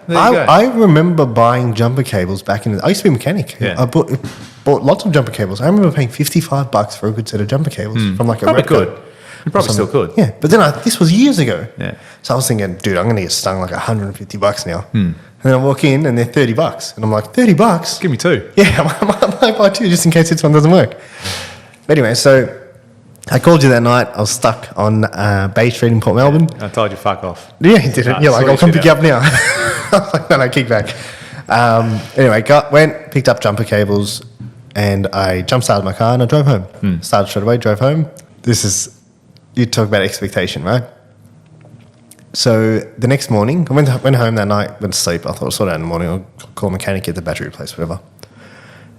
I remember buying jumper cables back in I used to be a mechanic. Yeah. I bought lots of jumper cables. I remember paying $55 for a good set of jumper cables from like a Probably Repco could. or You probably still something. could. Yeah, but then this was years ago. Yeah. So I was thinking, dude, I'm going to get stung like $150 now. And then I walk in and they're $30. And I'm like, $30? Give me two. Yeah, I might buy two just in case this one doesn't work. But anyway, so I called you that night. I was stuck on Bay Street in Port Melbourne. I told you, fuck off. Yeah, you did it. Nah, You're like, sort I'll come your pick you shit up now. I was like, no, kick back. Anyway, went, picked up jumper cables, and I jump-started my car and I drove home. Started straight away, drove home. You talk about expectation, right? So the next morning, I went home that night, went to sleep. I thought I'll sort it out in the morning. I'll call a mechanic, get the battery replaced, whatever.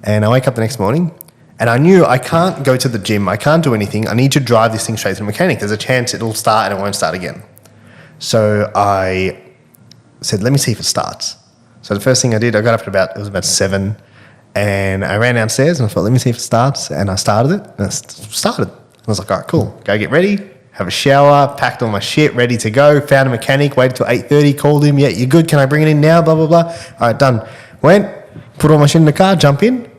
And I wake up the next morning, and I knew I can't go to the gym. I can't do anything. I need to drive this thing straight to the mechanic. There's a chance it'll start and it won't start again. So I said, let me see if it starts. So the first thing I did, I got up at it was about 7, and I ran downstairs and I thought, let me see if it starts. And I started it, and it started. I was like, all right, cool. Go get ready, have a shower, packed all my shit, ready to go. Found a mechanic, waited till 8:30, called him. Yeah, you're good. Can I bring it in now? Blah, blah, blah. All right, done. Went, put all my shit in the car, jump in.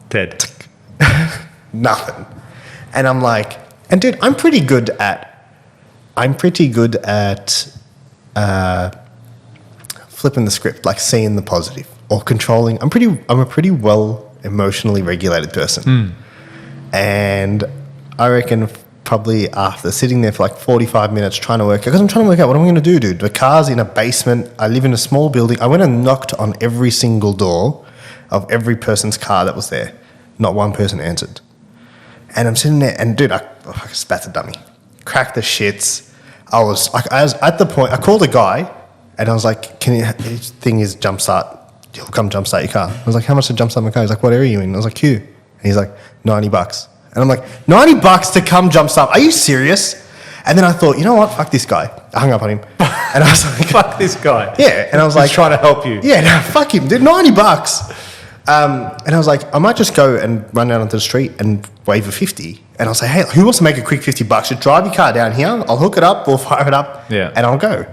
Dead. Nothing. And I'm like, and dude, I'm pretty good at flipping the script, like seeing the positive or controlling. I'm a pretty well emotionally regulated person. And I reckon probably after sitting there for like 45 minutes trying to work out, because I'm trying to work out what I'm going to do, dude. The car's in a basement. I live in a small building. I went and knocked on every single door of every person's car that was there. Not one person answered. And I'm sitting there, and dude, I spat the dummy. Cracked the shits. I was at the point, I called a guy, and I was like, his thing is jumpstart. He'll come jumpstart your car. I was like, how much to jumpstart my car? He's like, what area are you in? I was like, Q. And he's like, $90. And I'm like, $90 to come jumpstart? Are you serious? And then I thought, you know what? Fuck this guy. I hung up on him. And I was like, Fuck this guy. yeah. And I was He's like, trying to help you. yeah, no, fuck him, dude. $90. And I was like, I might just go and run down onto the street and wave a 50. And I'll say, hey, who wants to make a quick $50? Just drive your car down here. I'll hook it up. We'll fire it up. Yeah. And I'll go.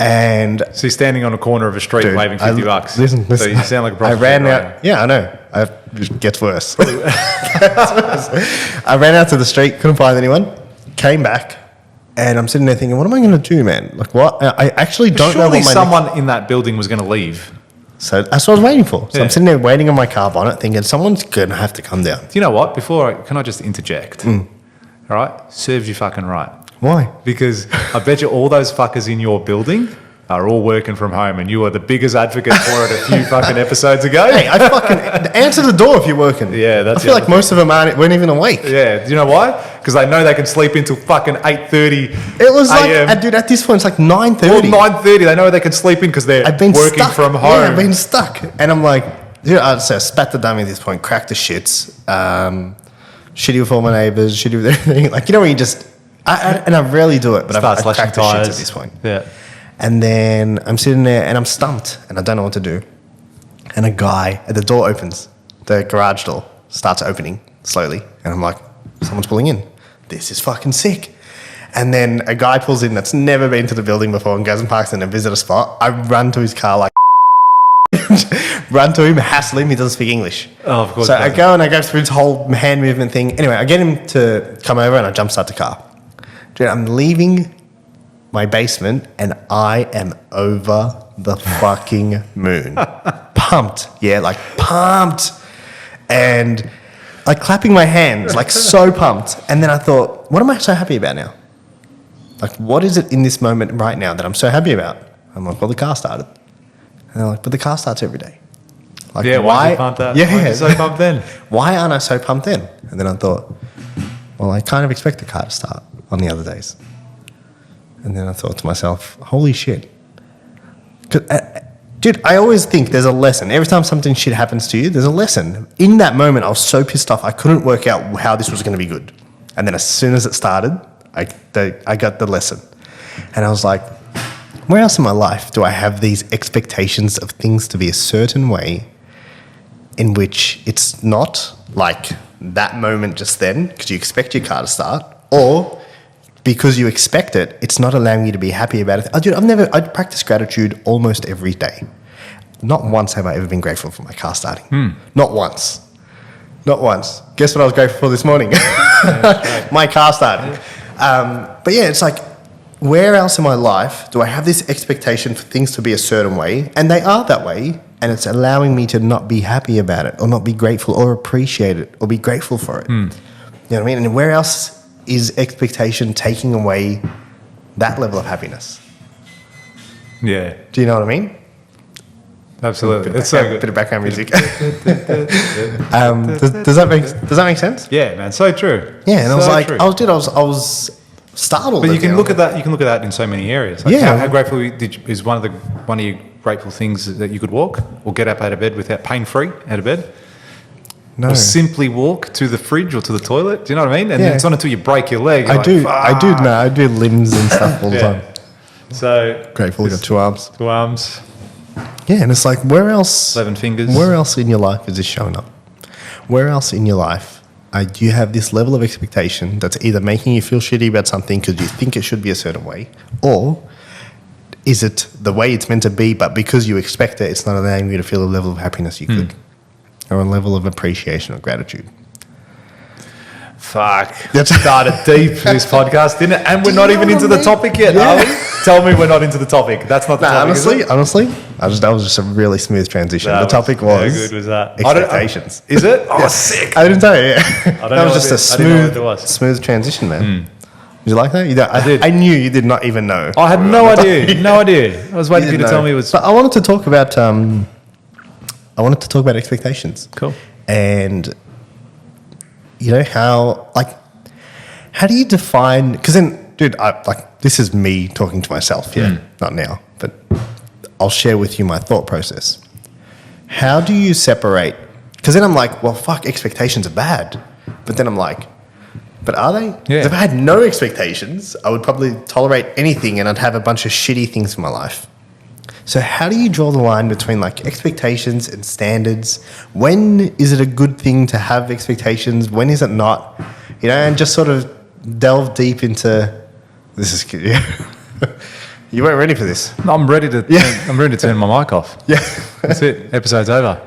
And So you're standing on a corner of a street dude, waving $50. Listen. So you sound like a I prostitute. ran right out. Yeah, I know. It gets worse. I ran out to the street, couldn't find anyone. Came back, and I'm sitting there thinking, what am I going to do, man? Like, what? I actually don't know Surely what my someone in that building was going to leave. So that's what I was waiting for. So Yeah. I'm sitting there waiting on my car bonnet, thinking someone's going to have to come down. Do you know what? Can I just interject? All right? Serves you fucking right. Why? Because I bet you all those fuckers in your building are all working from home, and you were the biggest advocate for it a few fucking episodes ago. Hey, I fucking answer the door if you're working. Yeah, that's I feel the like other most of them weren't even awake. Yeah, do you know why? Because they know they can sleep until fucking 8:30. It was like, AM. dude, at this point, it's like Or 9:30. 9:30. They know they can sleep in because they're I've been working stuck. from home. Yeah, I've been stuck. And I'm like, dude, I'd say I spat the dummy at this point, cracked the shits, shitty with all my neighbours, shitty with everything. Like, you know when you just, and I rarely do it, but Start I've slashing cracked the shits tires at this point. Yeah. And then I'm sitting there and I'm stumped and I don't know what to do. And a guy at the door opens, the garage door starts opening slowly. And I'm like, someone's pulling in. This is fucking sick. And then a guy pulls in that's never been to the building before and goes and parks in a visitor spot. I run to his car like run to him, hassle him. He doesn't speak English. Oh, of course. So I go through his whole hand movement thing. Anyway, I get him to come over and I jumpstart the car. Dude, I'm leaving my basement and I am over the fucking moon. Pumped. Yeah, like pumped. And like clapping my hands, like so pumped. And then I thought, what am I so happy about now? Like, what is it in this moment right now that I'm so happy about? I'm like, well, the car started. And they're like, but the car starts every day. Like, Yeah, why you pumped that? Yeah, Why are you so pumped then? Why aren't I so pumped then? And then I thought, well, I kind of expect the car to start on the other days. And then I thought to myself, holy shit. Dude, I always think there's a lesson. Every time something shit happens to you, there's a lesson. In that moment, I was so pissed off, I couldn't work out how this was going to be good. And then as soon as it started, I got the lesson. And I was like, where else in my life do I have these expectations of things to be a certain way in which it's not like that moment just then, because you expect your car to start, or because you expect it, it's not allowing you to be happy about it. I practice gratitude almost every day. Not once have I ever been grateful for my car starting. Not once. Not once. Guess what I was grateful for this morning? My car started. But yeah, it's like, where else in my life do I have this expectation for things to be a certain way? And they are that way. And it's allowing me to not be happy about it, or not be grateful, or appreciate it, or be grateful for it. You know what I mean? And where else is expectation taking away that level of happiness? Yeah. Do you know what I mean? Absolutely. It's so good. Bit of background music. Does that make sense? Yeah, man. So true. Yeah, and so I was like, true. I was startled. But you can look at that. You can look at that in so many areas. Like Yeah. How grateful is one of your grateful things that you could walk or get up out of bed without pain-free out of bed? No. Or simply walk to the fridge or to the toilet. Do you know what I mean? And Yeah. it's not until you break your leg. I do limbs and stuff all the time. So Grateful you got 2 arms. 2 arms, Yeah, and it's like, where else? 11 fingers. Where else in your life is this showing up? Where else in your life do you have this level of expectation that's either making you feel shitty about something because you think it should be a certain way, or is it the way it's meant to be, but because you expect it, it's not allowing you to feel a level of happiness you could, or a level of appreciation or gratitude? Fuck. That's Started deep this podcast, didn't it? And we're Do not you even know into what I the topic yet, Yeah. are we? Tell me we're not into the topic. That's not the topic. honestly, that was just a really smooth transition. The topic was how good was that? expectations. Is it? Oh, sick. I didn't tell you. Yeah. don't That know was what just a I didn't know what it was. smooth transition, man. Did you like that? I did. I knew you did not even know. I had no idea. No idea. I was waiting for you to didn't tell know. me it was But I wanted to talk about. Expectations. cool. And you know how do you define? Because then, dude, this is me talking to myself. Yeah, not now, but I'll share with you my thought process. How do you separate? Because then I'm like, well, fuck, expectations are bad. But then I'm like, but are they? Yeah. If I had no expectations, I would probably tolerate anything and I'd have a bunch of shitty things in my life. So how do you draw the line between like expectations and standards? When is it a good thing to have expectations? When is it not? You know, and just sort of delve deep into this is good. You weren't ready for this. No, I'm ready to turn my mic off. Yeah. That's it. Episode's over.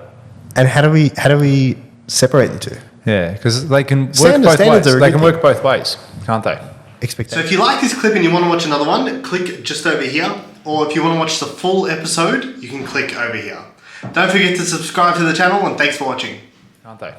And how do we separate the two? Yeah, because they can work Standards both ways. are a They good can work both ways, can't they? So if you like this clip and you want to watch another one, click just over here. Or if you want to watch the full episode, you can click over here. Don't forget to subscribe to the channel, and thanks for watching. Can't they?